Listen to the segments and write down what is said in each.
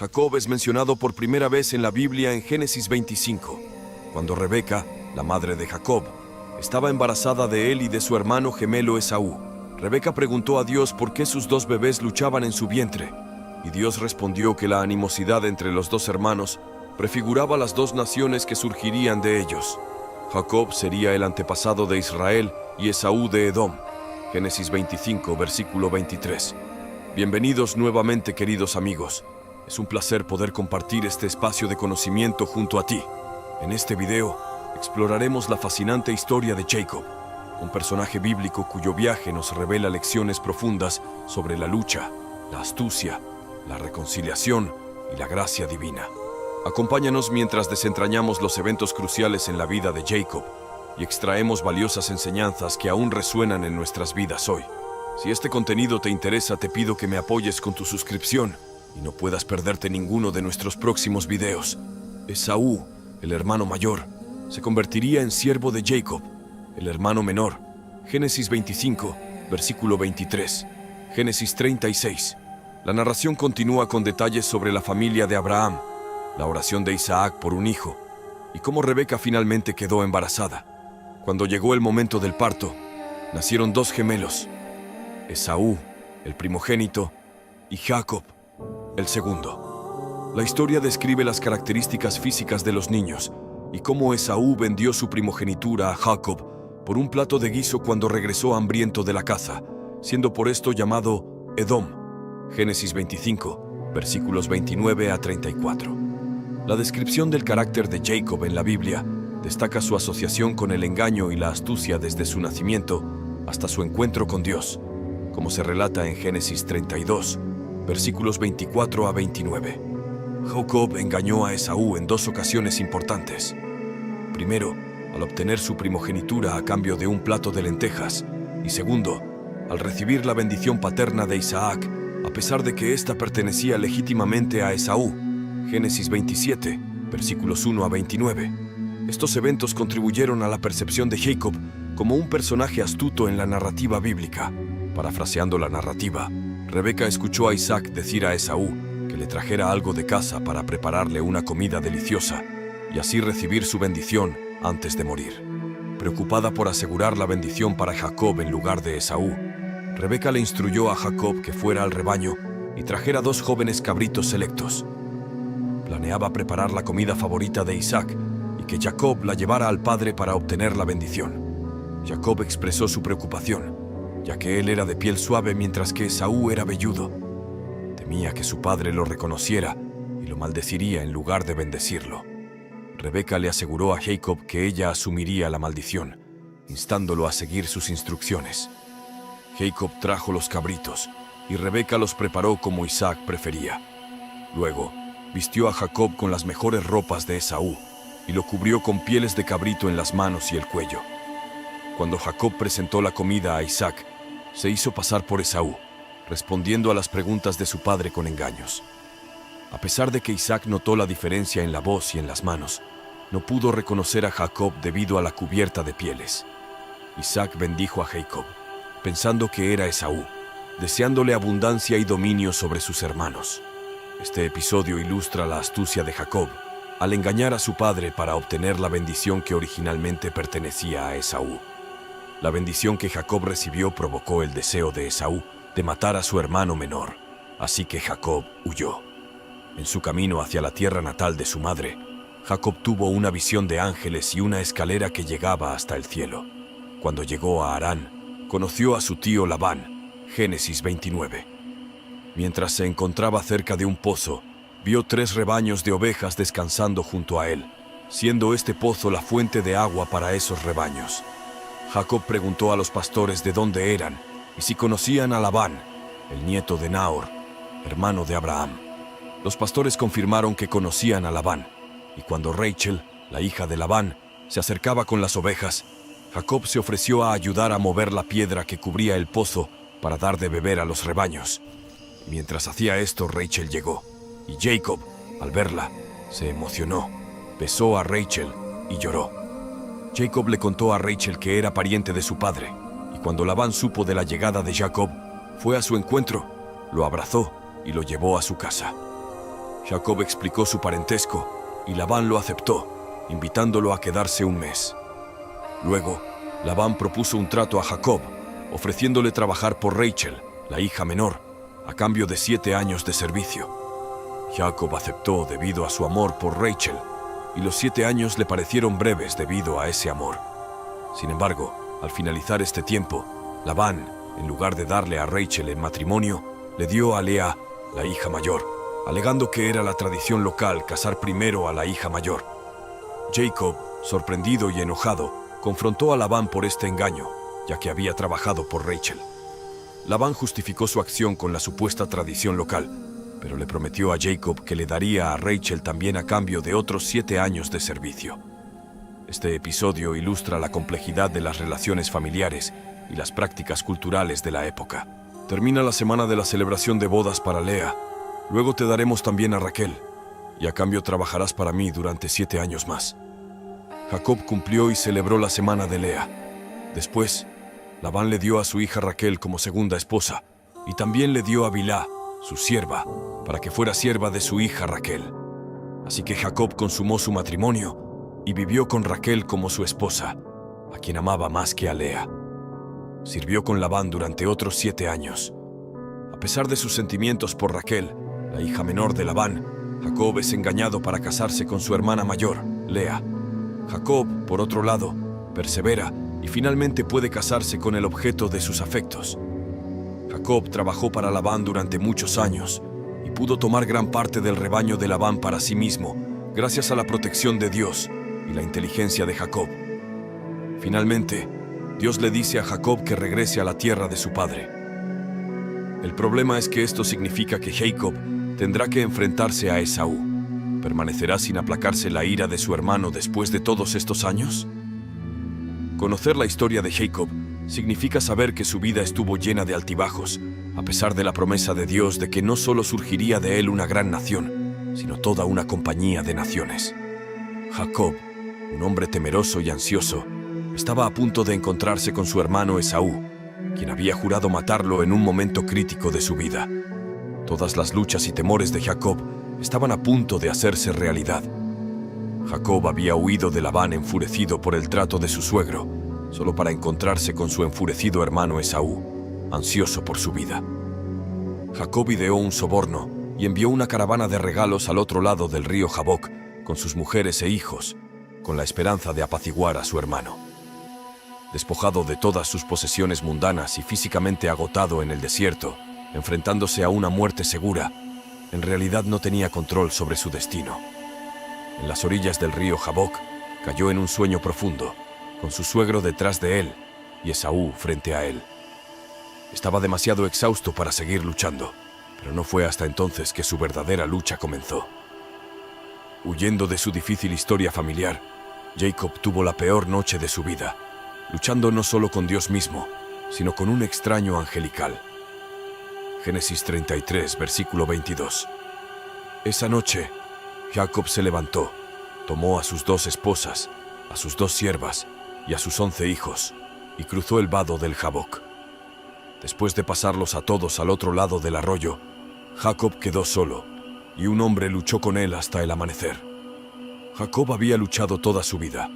Jacob es mencionado por primera vez en la Biblia en Génesis 25, cuando Rebeca, la madre de Jacob, estaba embarazada de él y de su hermano gemelo Esaú. Rebeca preguntó a Dios por qué sus dos bebés luchaban en su vientre, y Dios respondió que la animosidad entre los dos hermanos prefiguraba las dos naciones que surgirían de ellos. Jacob sería el antepasado de Israel y Esaú de Edom. Génesis 25, versículo 23. Bienvenidos nuevamente, queridos amigos. Es un placer poder compartir este espacio de conocimiento junto a ti. En este video, exploraremos la fascinante historia de Jacob, un personaje bíblico cuyo viaje nos revela lecciones profundas sobre la lucha, la astucia, la reconciliación y la gracia divina. Acompáñanos mientras desentrañamos los eventos cruciales en la vida de Jacob y extraemos valiosas enseñanzas que aún resuenan en nuestras vidas hoy. Si este contenido te interesa, te pido que me apoyes con tu suscripción y no puedas perderte ninguno de nuestros próximos videos. Esaú, el hermano mayor, se convertiría en siervo de Jacob, el hermano menor. Génesis 25, versículo 23. Génesis 36. La narración continúa con detalles sobre la familia de Abraham, la oración de Isaac por un hijo, y cómo Rebeca finalmente quedó embarazada. Cuando llegó el momento del parto, nacieron dos gemelos, Esaú, el primogénito, y Jacob, el segundo. La historia describe las características físicas de los niños y cómo Esaú vendió su primogenitura a Jacob por un plato de guiso cuando regresó hambriento de la caza, siendo por esto llamado Edom. Génesis 25, versículos 29 a 34. La descripción del carácter de Jacob en la Biblia destaca su asociación con el engaño y la astucia desde su nacimiento hasta su encuentro con Dios, como se relata en Génesis 32, versículos 24 a 29. Jacob engañó a Esaú en dos ocasiones importantes. Primero, al obtener su primogenitura a cambio de un plato de lentejas, y segundo, al recibir la bendición paterna de Isaac, a pesar de que ésta pertenecía legítimamente a Esaú. Génesis 27, versículos 1 a 29. Estos eventos contribuyeron a la percepción de Jacob como un personaje astuto en la narrativa bíblica. Parafraseando la narrativa, Rebeca escuchó a Isaac decir a Esaú que le trajera algo de casa para prepararle una comida deliciosa y así recibir su bendición antes de morir. Preocupada por asegurar la bendición para Jacob en lugar de Esaú, Rebeca le instruyó a Jacob que fuera al rebaño y trajera dos jóvenes cabritos selectos. Planeaba preparar la comida favorita de Isaac y que Jacob la llevara al padre para obtener la bendición. Jacob expresó su preocupación, ya que él era de piel suave mientras que Esaú era velludo. Temía que su padre lo reconociera y lo maldeciría en lugar de bendecirlo. Rebeca le aseguró a Jacob que ella asumiría la maldición, instándolo a seguir sus instrucciones. Jacob trajo los cabritos y Rebeca los preparó como Isaac prefería. Luego, vistió a Jacob con las mejores ropas de Esaú y lo cubrió con pieles de cabrito en las manos y el cuello. Cuando Jacob presentó la comida a Isaac, se hizo pasar por Esaú, respondiendo a las preguntas de su padre con engaños. A pesar de que Isaac notó la diferencia en la voz y en las manos, no pudo reconocer a Jacob debido a la cubierta de pieles. Isaac bendijo a Jacob, pensando que era Esaú, deseándole abundancia y dominio sobre sus hermanos. Este episodio ilustra la astucia de Jacob al engañar a su padre para obtener la bendición que originalmente pertenecía a Esaú. La bendición que Jacob recibió provocó el deseo de Esaú de matar a su hermano menor, así que Jacob huyó. En su camino hacia la tierra natal de su madre, Jacob tuvo una visión de ángeles y una escalera que llegaba hasta el cielo. Cuando llegó a Harán, conoció a su tío Labán. Génesis 29. Mientras se encontraba cerca de un pozo, vio 3 rebaños de ovejas descansando junto a él, siendo este pozo la fuente de agua para esos rebaños. Jacob preguntó a los pastores de dónde eran y si conocían a Labán, el nieto de Nahor, hermano de Abraham. Los pastores confirmaron que conocían a Labán, y cuando Rachel, la hija de Labán, se acercaba con las ovejas, Jacob se ofreció a ayudar a mover la piedra que cubría el pozo para dar de beber a los rebaños. Mientras hacía esto, Rachel llegó, y Jacob, al verla, se emocionó, besó a Rachel y lloró. Jacob le contó a Rachel que era pariente de su padre, y cuando Labán supo de la llegada de Jacob, fue a su encuentro, lo abrazó y lo llevó a su casa. Jacob explicó su parentesco y Labán lo aceptó, invitándolo a quedarse un mes. Luego, Labán propuso un trato a Jacob, ofreciéndole trabajar por Rachel, la hija menor, a cambio de 7 años de servicio. Jacob aceptó debido a su amor por Rachel, y los 7 años le parecieron breves debido a ese amor. Sin embargo, al finalizar este tiempo, Labán, en lugar de darle a Rachel en matrimonio, le dio a Lea, la hija mayor, alegando que era la tradición local casar primero a la hija mayor. Jacob, sorprendido y enojado, confrontó a Labán por este engaño, ya que había trabajado por Rachel. Labán justificó su acción con la supuesta tradición local, pero le prometió a Jacob que le daría a Rachel también a cambio de otros 7 años de servicio. Este episodio ilustra la complejidad de las relaciones familiares y las prácticas culturales de la época. Termina la semana de la celebración de bodas para Lea. Luego te daremos también a Raquel, y a cambio trabajarás para mí durante 7 años más. Jacob cumplió y celebró la semana de Lea. Después, Labán le dio a su hija Raquel como segunda esposa, y también le dio a Bilhá, su sierva, para que fuera sierva de su hija Raquel. Así que Jacob consumó su matrimonio y vivió con Raquel como su esposa, a quien amaba más que a Lea. Sirvió con Labán durante otros 7 años. A pesar de sus sentimientos por Raquel, la hija menor de Labán, Jacob es engañado para casarse con su hermana mayor, Lea. Jacob, por otro lado, persevera y finalmente puede casarse con el objeto de sus afectos. Jacob trabajó para Labán durante muchos años y pudo tomar gran parte del rebaño de Labán para sí mismo, gracias a la protección de Dios y la inteligencia de Jacob. Finalmente, Dios le dice a Jacob que regrese a la tierra de su padre. El problema es que esto significa que Jacob tendrá que enfrentarse a Esaú. ¿Permanecerá sin aplacarse la ira de su hermano después de todos estos años? Conocer la historia de Jacob significa saber que su vida estuvo llena de altibajos, a pesar de la promesa de Dios de que no solo surgiría de él una gran nación, sino toda una compañía de naciones. Jacob, un hombre temeroso y ansioso, estaba a punto de encontrarse con su hermano Esaú, quien había jurado matarlo en un momento crítico de su vida. Todas las luchas y temores de Jacob estaban a punto de hacerse realidad. Jacob había huido de Labán enfurecido por el trato de su suegro, solo para encontrarse con su enfurecido hermano Esaú, ansioso por su vida. Jacob ideó un soborno y envió una caravana de regalos al otro lado del río Jaboc con sus mujeres e hijos, con la esperanza de apaciguar a su hermano. Despojado de todas sus posesiones mundanas y físicamente agotado en el desierto, enfrentándose a una muerte segura, en realidad no tenía control sobre su destino. En las orillas del río Jaboc, cayó en un sueño profundo, con su suegro detrás de él y Esaú frente a él. Estaba demasiado exhausto para seguir luchando, pero no fue hasta entonces que su verdadera lucha comenzó. Huyendo de su difícil historia familiar, Jacob tuvo la peor noche de su vida, luchando no solo con Dios mismo, sino con un extraño angelical. Génesis 33, versículo 22. Esa noche, Jacob se levantó, tomó a sus 2 esposas, a sus 2 siervas y a sus 11 hijos, y cruzó el vado del Jaboc. Después de pasarlos a todos al otro lado del arroyo, Jacob quedó solo, y un hombre luchó con él hasta el amanecer. Jacob había luchado toda su vida,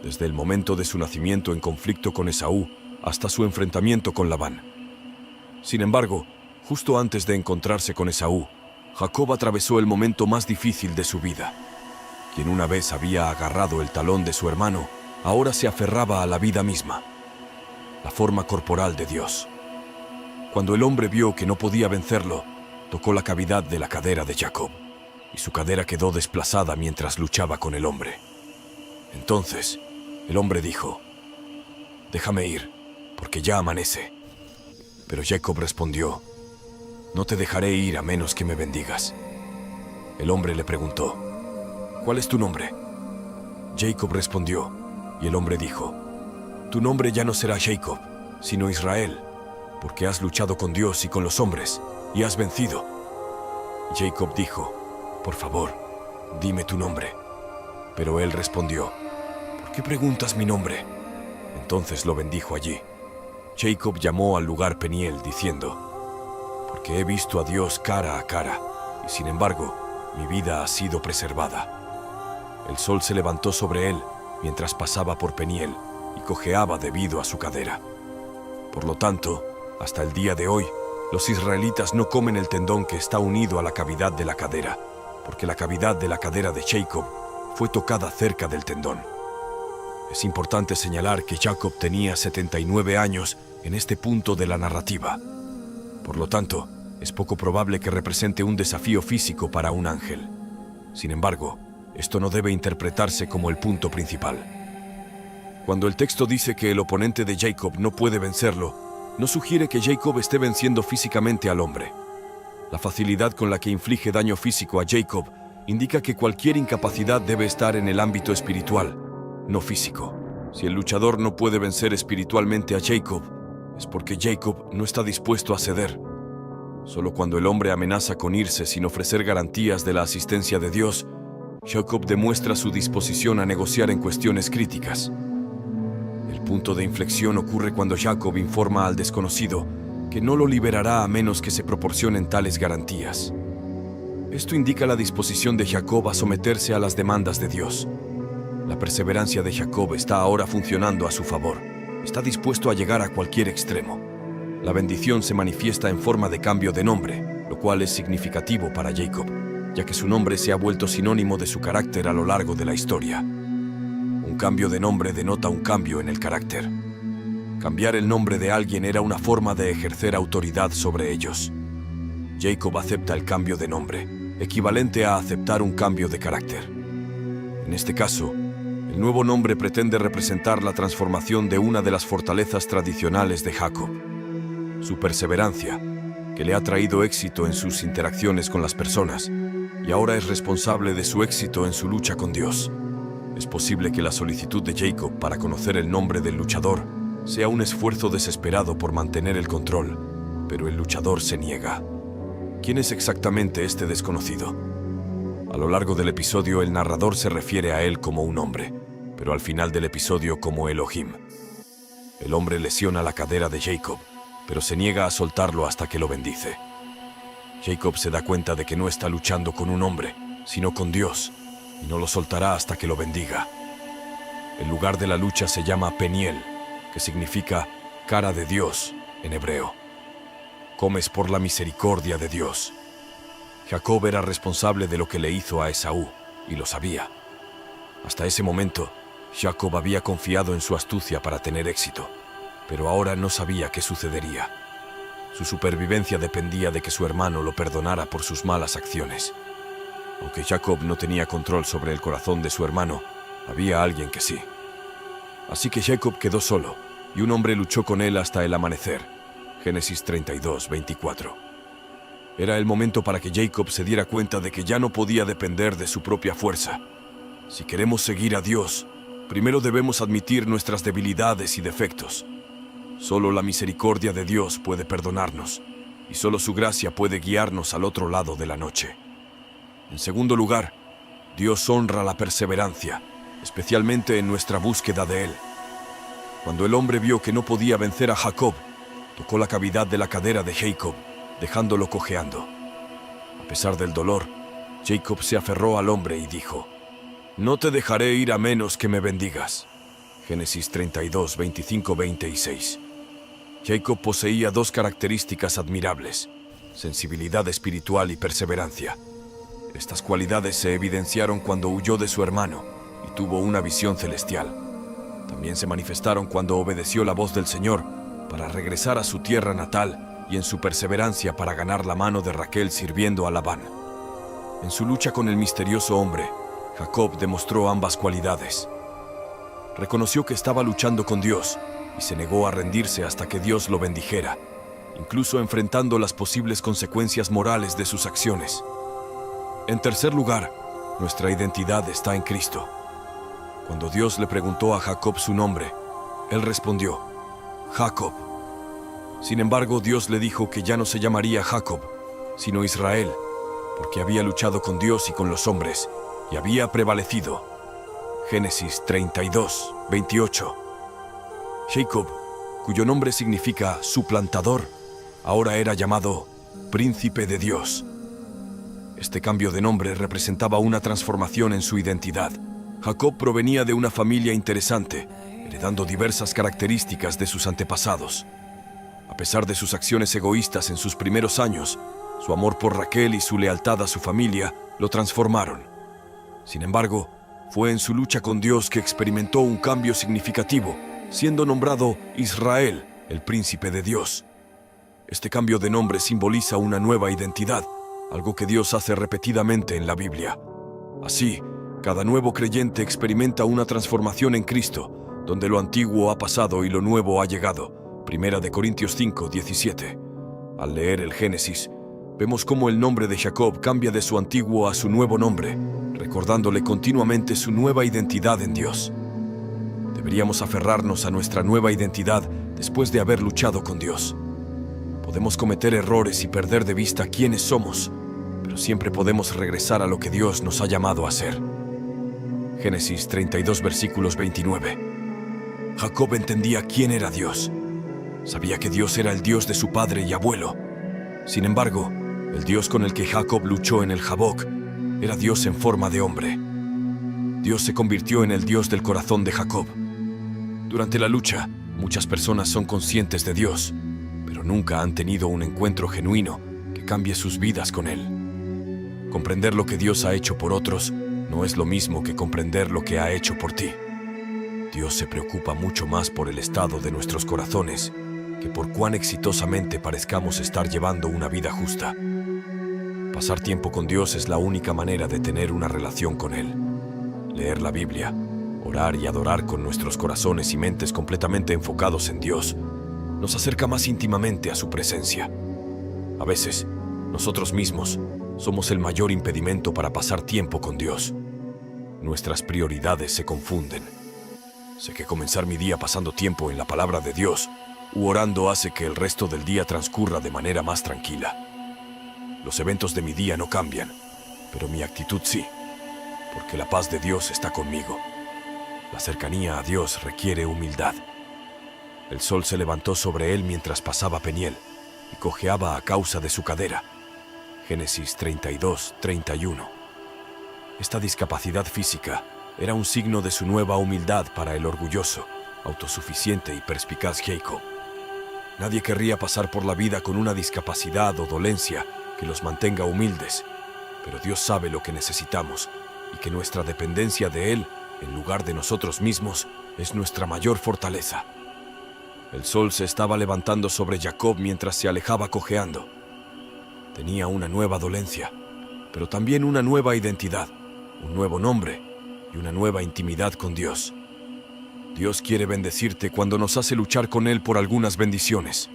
desde el momento de su nacimiento en conflicto con Esaú hasta su enfrentamiento con Labán. Sin embargo, justo antes de encontrarse con Esaú, Jacob atravesó el momento más difícil de su vida. Quien una vez había agarrado el talón de su hermano, ahora se aferraba a la vida misma, la forma corporal de Dios. Cuando el hombre vio que no podía vencerlo, tocó la cavidad de la cadera de Jacob, y su cadera quedó desplazada mientras luchaba con el hombre. Entonces, el hombre dijo: «Déjame ir, porque ya amanece». Pero Jacob respondió: «No te dejaré ir a menos que me bendigas». El hombre le preguntó: «¿Cuál es tu nombre?». Jacob respondió, y el hombre dijo: «Tu nombre ya no será Jacob, sino Israel, porque has luchado con Dios y con los hombres, y has vencido». Jacob dijo: «Por favor, dime tu nombre». Pero él respondió: «¿Por qué preguntas mi nombre?». Entonces lo bendijo allí. Jacob llamó al lugar Peniel, diciendo: «Porque he visto a Dios cara a cara, y sin embargo, mi vida ha sido preservada. El sol se levantó sobre él mientras pasaba por Peniel y cojeaba debido a su cadera. Por lo tanto, hasta el día de hoy, los israelitas no comen el tendón que está unido a la cavidad de la cadera, porque la cavidad de la cadera de Jacob fue tocada cerca del tendón. Es importante señalar que Jacob tenía 79 años en este punto de la narrativa. Por lo tanto, es poco probable que represente un desafío físico para un ángel. Sin embargo, esto no debe interpretarse como el punto principal. Cuando el texto dice que el oponente de Jacob no puede vencerlo, no sugiere que Jacob esté venciendo físicamente al hombre. La facilidad con la que inflige daño físico a Jacob indica que cualquier incapacidad debe estar en el ámbito espiritual, no físico. Si el luchador no puede vencer espiritualmente a Jacob, es porque Jacob no está dispuesto a ceder. Solo cuando el hombre amenaza con irse sin ofrecer garantías de la asistencia de Dios, Jacob demuestra su disposición a negociar en cuestiones críticas. El punto de inflexión ocurre cuando Jacob informa al desconocido que no lo liberará a menos que se proporcionen tales garantías. Esto indica la disposición de Jacob a someterse a las demandas de Dios. La perseverancia de Jacob está ahora funcionando a su favor. Está dispuesto a llegar a cualquier extremo. La bendición se manifiesta en forma de cambio de nombre, lo cual es significativo para Jacob, ya que su nombre se ha vuelto sinónimo de su carácter a lo largo de la historia. Un cambio de nombre denota un cambio en el carácter. Cambiar el nombre de alguien era una forma de ejercer autoridad sobre ellos. Jacob acepta el cambio de nombre, equivalente a aceptar un cambio de carácter. En este caso, el nuevo nombre pretende representar la transformación de una de las fortalezas tradicionales de Jacob: su perseverancia, que le ha traído éxito en sus interacciones con las personas, y ahora es responsable de su éxito en su lucha con Dios. Es posible que la solicitud de Jacob para conocer el nombre del luchador sea un esfuerzo desesperado por mantener el control, pero el luchador se niega. ¿Quién es exactamente este desconocido? A lo largo del episodio, el narrador se refiere a él como un hombre, pero al final del episodio como Elohim. El hombre lesiona la cadera de Jacob, pero se niega a soltarlo hasta que lo bendice. Jacob se da cuenta de que no está luchando con un hombre, sino con Dios, y no lo soltará hasta que lo bendiga. El lugar de la lucha se llama Peniel, que significa cara de Dios en hebreo. Comes por la misericordia de Dios. Jacob era responsable de lo que le hizo a Esaú, y lo sabía. Hasta ese momento, Jacob había confiado en su astucia para tener éxito, pero ahora no sabía qué sucedería. Su supervivencia dependía de que su hermano lo perdonara por sus malas acciones. Aunque Jacob no tenía control sobre el corazón de su hermano, había alguien que sí. Así que Jacob quedó solo, y un hombre luchó con él hasta el amanecer. Génesis 32, 24. Era el momento para que Jacob se diera cuenta de que ya no podía depender de su propia fuerza. Si queremos seguir a Dios, primero debemos admitir nuestras debilidades y defectos. Solo la misericordia de Dios puede perdonarnos, y solo su gracia puede guiarnos al otro lado de la noche. En segundo lugar, Dios honra la perseverancia, especialmente en nuestra búsqueda de Él. Cuando el hombre vio que no podía vencer a Jacob, tocó la cavidad de la cadera de Jacob, dejándolo cojeando. A pesar del dolor, Jacob se aferró al hombre y dijo: «No te dejaré ir a menos que me bendigas». Génesis 32, 25, 26. Jacob poseía dos características admirables: sensibilidad espiritual y perseverancia. Estas cualidades se evidenciaron cuando huyó de su hermano y tuvo una visión celestial. También se manifestaron cuando obedeció la voz del Señor para regresar a su tierra natal y en su perseverancia para ganar la mano de Raquel sirviendo a Labán. En su lucha con el misterioso hombre, Jacob demostró ambas cualidades. Reconoció que estaba luchando con Dios y se negó a rendirse hasta que Dios lo bendijera, incluso enfrentando las posibles consecuencias morales de sus acciones. En tercer lugar, nuestra identidad está en Cristo. Cuando Dios le preguntó a Jacob su nombre, él respondió: Jacob. Sin embargo, Dios le dijo que ya no se llamaría Jacob, sino Israel, porque había luchado con Dios y con los hombres, y había prevalecido. Génesis 32, 28. Jacob, cuyo nombre significa suplantador, ahora era llamado Príncipe de Dios. Este cambio de nombre representaba una transformación en su identidad. Jacob provenía de una familia interesante, heredando diversas características de sus antepasados. A pesar de sus acciones egoístas en sus primeros años, su amor por Raquel y su lealtad a su familia lo transformaron. Sin embargo, fue en su lucha con Dios que experimentó un cambio significativo, siendo nombrado Israel, el príncipe de Dios. Este cambio de nombre simboliza una nueva identidad, algo que Dios hace repetidamente en la Biblia. Así, cada nuevo creyente experimenta una transformación en Cristo, donde lo antiguo ha pasado y lo nuevo ha llegado. 1 Corintios 5, 17. Al leer el Génesis, vemos cómo el nombre de Jacob cambia de su antiguo a su nuevo nombre, recordándole continuamente su nueva identidad en Dios. Deberíamos aferrarnos a nuestra nueva identidad después de haber luchado con Dios. Podemos cometer errores y perder de vista quiénes somos, pero siempre podemos regresar a lo que Dios nos ha llamado a ser. Génesis 32, versículos 29. Jacob entendía quién era Dios. Sabía que Dios era el Dios de su padre y abuelo. Sin embargo, el Dios con el que Jacob luchó en el Jabok era Dios en forma de hombre. Dios se convirtió en el Dios del corazón de Jacob. Durante la lucha, muchas personas son conscientes de Dios, pero nunca han tenido un encuentro genuino que cambie sus vidas con Él. Comprender lo que Dios ha hecho por otros no es lo mismo que comprender lo que ha hecho por ti. Dios se preocupa mucho más por el estado de nuestros corazones que por cuán exitosamente parezcamos estar llevando una vida justa. Pasar tiempo con Dios es la única manera de tener una relación con Él. Leer la Biblia, orar y adorar con nuestros corazones y mentes completamente enfocados en Dios nos acerca más íntimamente a su presencia. A veces, nosotros mismos somos el mayor impedimento para pasar tiempo con Dios. Nuestras prioridades se confunden. Sé que comenzar mi día pasando tiempo en la palabra de Dios u orando hace que el resto del día transcurra de manera más tranquila. Los eventos de mi día no cambian, pero mi actitud sí, porque la paz de Dios está conmigo. La cercanía a Dios requiere humildad. El sol se levantó sobre él mientras pasaba Peniel y cojeaba a causa de su cadera. Génesis 32, 31. Esta discapacidad física era un signo de su nueva humildad para el orgulloso, autosuficiente y perspicaz Jacob. Nadie querría pasar por la vida con una discapacidad o dolencia que los mantenga humildes, pero Dios sabe lo que necesitamos y que nuestra dependencia de Él, en lugar de nosotros mismos, es nuestra mayor fortaleza. El sol se estaba levantando sobre Jacob mientras se alejaba cojeando. Tenía una nueva dolencia, pero también una nueva identidad, un nuevo nombre y una nueva intimidad con Dios. Dios quiere bendecirte cuando nos hace luchar con Él por algunas bendiciones.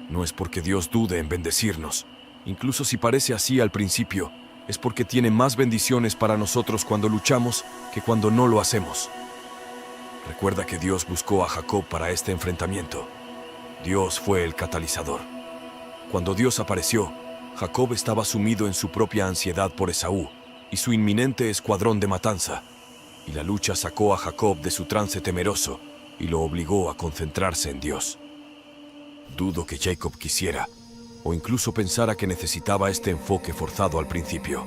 No es porque Dios dude en bendecirnos. Incluso si parece así al principio, es porque tiene más bendiciones para nosotros cuando luchamos que cuando no lo hacemos. Recuerda que Dios buscó a Jacob para este enfrentamiento. Dios fue el catalizador. Cuando Dios apareció, Jacob estaba sumido en su propia ansiedad por Esaú y su inminente escuadrón de matanza. Y la lucha sacó a Jacob de su trance temeroso y lo obligó a concentrarse en Dios. Dudo que Jacob quisiera, o incluso pensara que necesitaba este enfoque forzado al principio.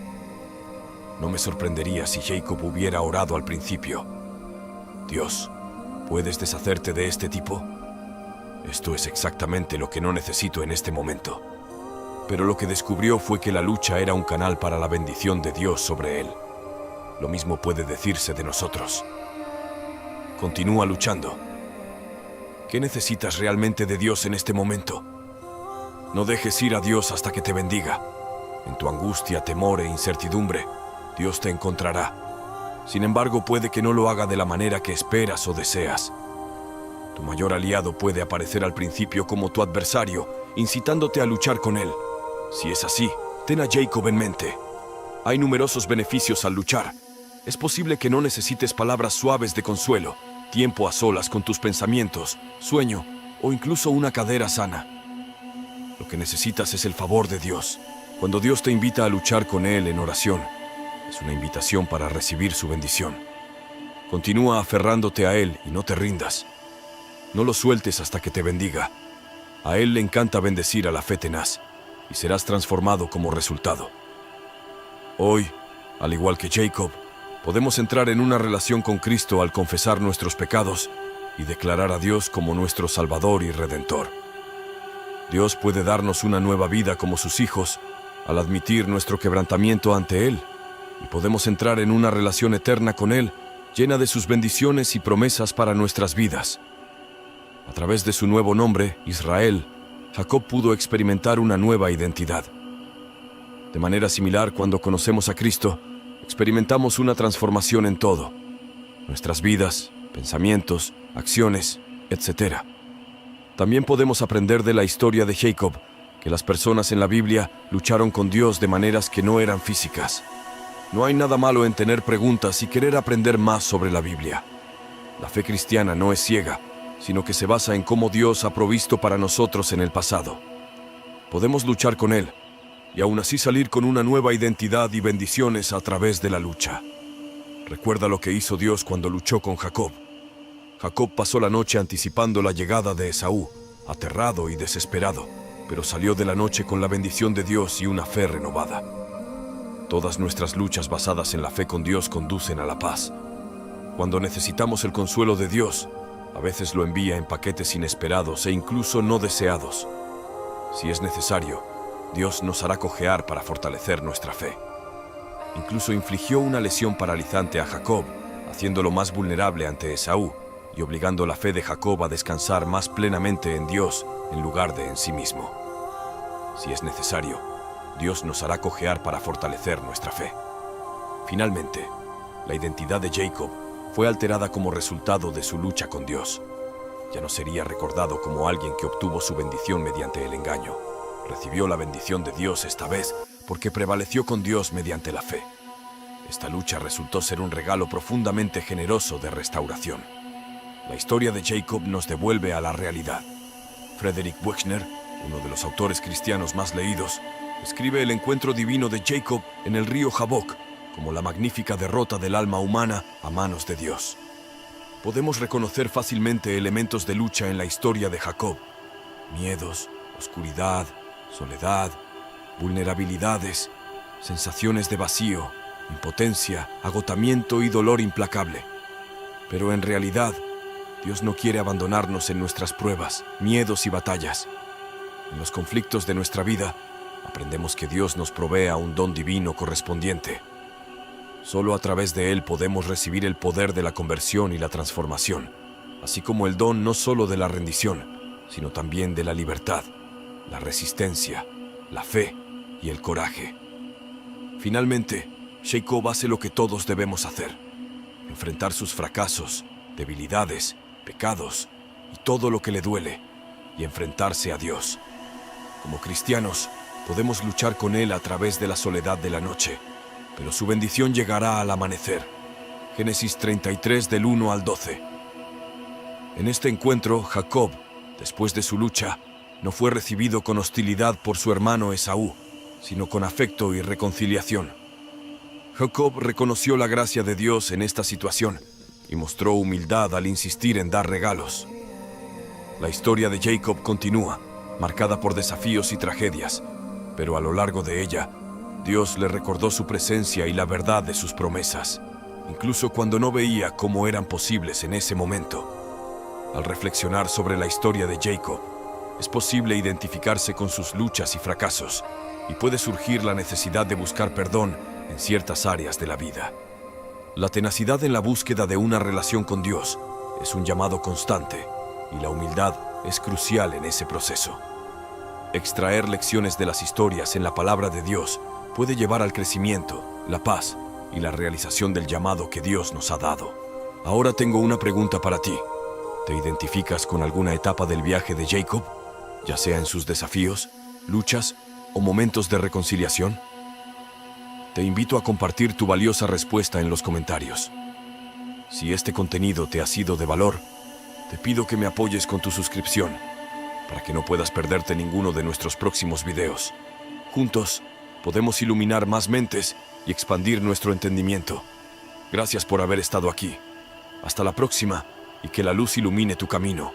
No me sorprendería si Jacob hubiera orado al principio: Dios, ¿puedes deshacerte de este tipo? Esto es exactamente lo que no necesito en este momento. Pero lo que descubrió fue que la lucha era un canal para la bendición de Dios sobre él. Lo mismo puede decirse de nosotros. Continúa luchando. ¿Qué necesitas realmente de Dios en este momento? No dejes ir a Dios hasta que te bendiga. En tu angustia, temor e incertidumbre, Dios te encontrará. Sin embargo, puede que no lo haga de la manera que esperas o deseas. Tu mayor aliado puede aparecer al principio como tu adversario, incitándote a luchar con él. Si es así, ten a Jacob en mente. Hay numerosos beneficios al luchar. Es posible que no necesites palabras suaves de consuelo, tiempo a solas con tus pensamientos, sueño o incluso una cadera sana. Lo que necesitas es el favor de Dios. Cuando Dios te invita a luchar con Él en oración, es una invitación para recibir su bendición. Continúa aferrándote a Él y no te rindas. No lo sueltes hasta que te bendiga. A Él le encanta bendecir a la fe tenaz y serás transformado como resultado. Hoy, al igual que Jacob, podemos entrar en una relación con Cristo al confesar nuestros pecados y declarar a Dios como nuestro Salvador y Redentor. Dios puede darnos una nueva vida como sus hijos al admitir nuestro quebrantamiento ante Él, y podemos entrar en una relación eterna con Él, llena de sus bendiciones y promesas para nuestras vidas. A través de su nuevo nombre, Israel, Jacob pudo experimentar una nueva identidad. De manera similar, cuando conocemos a Cristo, experimentamos una transformación en todo: nuestras vidas, pensamientos, acciones, etc. También podemos aprender de la historia de Jacob que las personas en la Biblia lucharon con Dios de maneras que no eran físicas. No hay nada malo en tener preguntas y querer aprender más sobre la Biblia. La fe cristiana no es ciega, sino que se basa en cómo Dios ha provisto para nosotros en el pasado. Podemos luchar con Él y aún así salir con una nueva identidad y bendiciones a través de la lucha. Recuerda lo que hizo Dios cuando luchó con Jacob. Jacob pasó la noche anticipando la llegada de Esaú, aterrado y desesperado, pero salió de la noche con la bendición de Dios y una fe renovada. Todas nuestras luchas basadas en la fe con Dios conducen a la paz. Cuando necesitamos el consuelo de Dios, a veces lo envía en paquetes inesperados e incluso no deseados. Si es necesario, Dios nos hará cojear para fortalecer nuestra fe. Incluso infligió una lesión paralizante a Jacob, haciéndolo más vulnerable ante Esaú y obligando la fe de Jacob a descansar más plenamente en Dios en lugar de en sí mismo. Si es necesario, Dios nos hará cojear para fortalecer nuestra fe. Finalmente, la identidad de Jacob fue alterada como resultado de su lucha con Dios. Ya no sería recordado como alguien que obtuvo su bendición mediante el engaño. Recibió la bendición de Dios esta vez porque prevaleció con Dios mediante la fe. Esta lucha resultó ser un regalo profundamente generoso de restauración. La historia de Jacob nos devuelve a la realidad. Frederick Buechner, uno de los autores cristianos más leídos, describe el encuentro divino de Jacob en el río Jaboc como la magnífica derrota del alma humana a manos de Dios. Podemos reconocer fácilmente elementos de lucha en la historia de Jacob: miedos, oscuridad, soledad, vulnerabilidades, sensaciones de vacío, impotencia, agotamiento y dolor implacable. Pero en realidad, Dios no quiere abandonarnos en nuestras pruebas, miedos y batallas. En los conflictos de nuestra vida, aprendemos que Dios nos provee un don divino correspondiente. Solo a través de Él podemos recibir el poder de la conversión y la transformación, así como el don no solo de la rendición, sino también de la libertad, la resistencia, la fe y el coraje. Finalmente, Jacob hace lo que todos debemos hacer: enfrentar sus fracasos, debilidades, pecados y todo lo que le duele, y enfrentarse a Dios. Como cristianos, podemos luchar con Él a través de la soledad de la noche, pero su bendición llegará al amanecer. Génesis 33 del 1 al 12. En este encuentro, Jacob, después de su lucha, no fue recibido con hostilidad por su hermano Esaú, sino con afecto y reconciliación. Jacob reconoció la gracia de Dios en esta situación y mostró humildad al insistir en dar regalos. La historia de Jacob continúa, marcada por desafíos y tragedias, pero a lo largo de ella, Dios le recordó su presencia y la verdad de sus promesas, incluso cuando no veía cómo eran posibles en ese momento. Al reflexionar sobre la historia de Jacob, es posible identificarse con sus luchas y fracasos, y puede surgir la necesidad de buscar perdón en ciertas áreas de la vida. La tenacidad en la búsqueda de una relación con Dios es un llamado constante, y la humildad es crucial en ese proceso. Extraer lecciones de las historias en la palabra de Dios puede llevar al crecimiento, la paz y la realización del llamado que Dios nos ha dado. Ahora tengo una pregunta para ti. ¿Te identificas con alguna etapa del viaje de Jacob, ya sea en sus desafíos, luchas o momentos de reconciliación? Te invito a compartir tu valiosa respuesta en los comentarios. Si este contenido te ha sido de valor, te pido que me apoyes con tu suscripción, para que no puedas perderte ninguno de nuestros próximos videos. Juntos, podemos iluminar más mentes y expandir nuestro entendimiento. Gracias por haber estado aquí. Hasta la próxima, y que la luz ilumine tu camino.